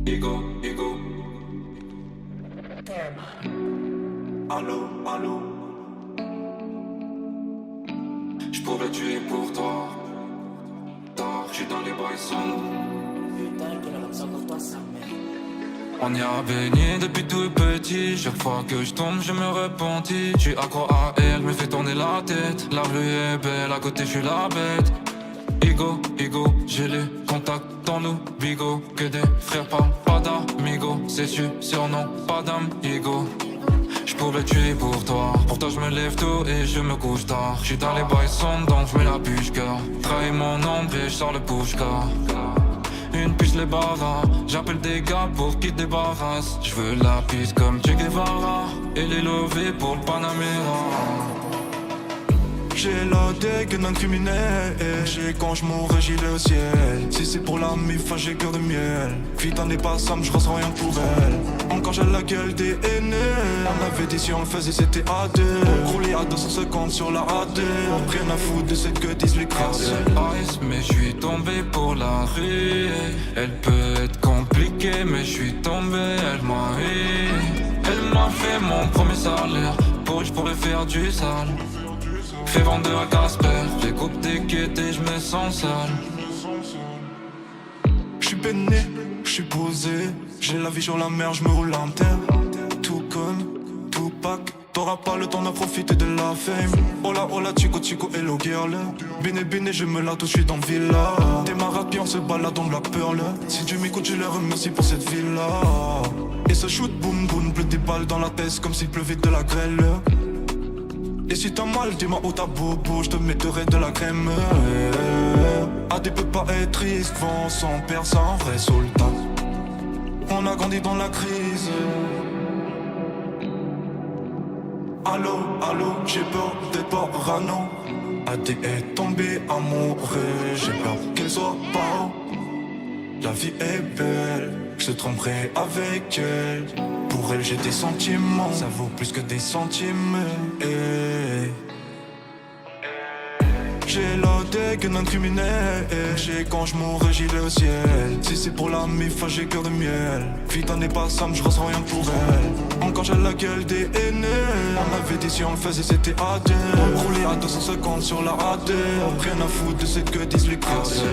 Ego, ego. Allô, allô. J'pourrais tuer pour toi. Tard, j'suis dans les bails sombres. On y a baigné depuis tout petit. Chaque fois que je tombe, je me repentis. J'suis accro à elle, me fait tourner la tête. La rue est belle, à côté j'suis la bête. Ego, ego, j'ai les contacts dans nous, bigo. Que des frères parlent, pas d'amigo. C'est sûr, surnom, pas d'amigo. J'pourrais tuer pour toi. Pourtant je me lève tôt et je me couche tard. J'suis dans les bails sombres donc j'mets la bûche car trahis mon ombre et j'sors le push-car. Une puce les barras, j'appelle des gars pour qu'ils débarrassent. J'veux la piste comme Che Guevara et les lovés pour le Panamera. J'ai la dégaine d'un criminel. J'ai quand je mourrai j'irai au ciel. Si c'est pour la mif, j'ai cœur de miel. Vite t'en es pas Sam, je ressens rien pour elle. Encore j'ai la gueule des haineux. On avait dit si on le faisait c'était à deux. Roulé à 250 sur la A2. Rien à foutre de ce que disent les crasses. Ice, mais je suis tombé pour la rue. Elle peut être compliquée, mais je suis tombé, elle m'a eu. Elle m'a fait mon premier salaire. Pour je pourrais faire du sale. Fais vendeur à Casper, j'écoute des quêtes et je me sens sale. J'suis peiné, j'suis posé. J'ai la vie sur la mer, j'me roule en terre. Tout comme Tupac. T'auras pas le temps de profiter de la fame. Hola hola chico chico hello girl. Bine bine je me la touche, j'suis dans villa. T'es ma rapie, on se balade dans Black Pearl. Si tu m'écoutes je les remercie pour cette ville-là. Et ce shoot boom boom, bleu des balles dans la tête comme s'il pleuvait de la grêle. Et si t'as mal, dis-moi où t'as bobo, j'te mettrai de la crème. AD peut pas être triste, vent sans père, c'est un vrai soldat. On a grandi dans la crise. Allô, allô, j'ai peur d'être parano. AD est tombée amoureuse, j'ai peur qu'elle soit pas haut. La vie est belle, je te tromperai avec elle. Pour elle j'ai des sentiments, ça vaut plus que des centimes. J'ai la dégaine d'un criminel. J'ai quand je mourrai j'irai au ciel. Si c'est pour la mif, j'ai cœur de miel. Vite t'en es pas Sam, je ressens rien pour elle. Encore j'ai la gueule des haineux. On avait dit si on le faisait c'était à deux. Roulé à 250 sur la A2. Rien à foutre de ce que disent les crasses.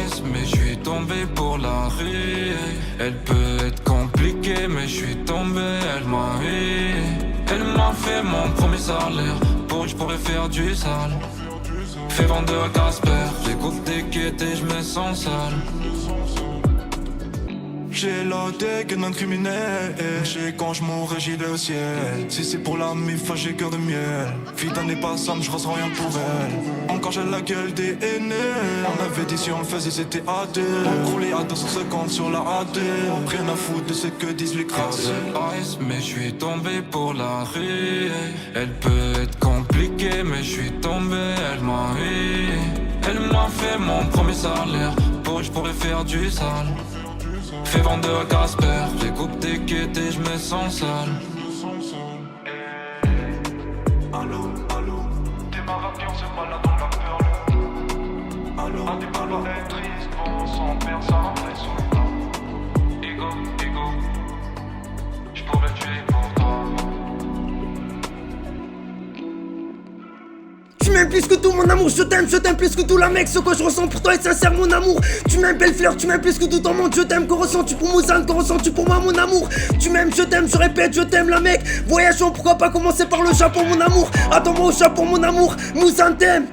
Ice, mais je suis tombé pour la rue. Elle peut être compliquée, mais je suis tombé, elle m'a eu. Elle m'a fait mon premier salaire. Pour je pourrais faire du sale. Fais vendeur à Casper, j'écoute des quêtes et je me sens sale. J'ai la dégaine d'un criminel. J'ai quand je mourrai j'irai au ciel. Si c'est pour la mif, j'ai cœur de miel. Vite t'en es pas Sam, je ressens rien pour elle. Encore j'ai la gueule des haineux. On avait dit si on le faisait c'était à deux. Roulé à 250 sur la A2. Rien à foutre de ce que disent les crasses. Ice, mais je suis tombé pour la rue. Elle peut être compliquée, mais je suis tombé, elle m'a eu. Elle m'a fait mon premier salaire. Pour je pourrais faire du sale. Fais vendeur à Casper, j'écoute des quêtes et je me sens sale. Allô, allô, t'es ma rapie, on se balade dans la peur. Allô, un des balles est triste, bon, sans père, ça un vrai soldat. Ego, ego, j'pourrais tuer pour toi. Tu m'aimes plus que tout mon amour, je t'aime plus que tout la mec. Ce que je ressens pour toi est sincère mon amour. Tu m'aimes belle fleur, tu m'aimes plus que tout ton monde. Je t'aime, que ressens-tu pour Mouzane, que ressens-tu pour moi mon amour. Tu m'aimes, je répète, je t'aime la mec. Voyageons, pourquoi pas commencer par le Japon mon amour. Attends-moi au Japon mon amour, Mouzane t'aime.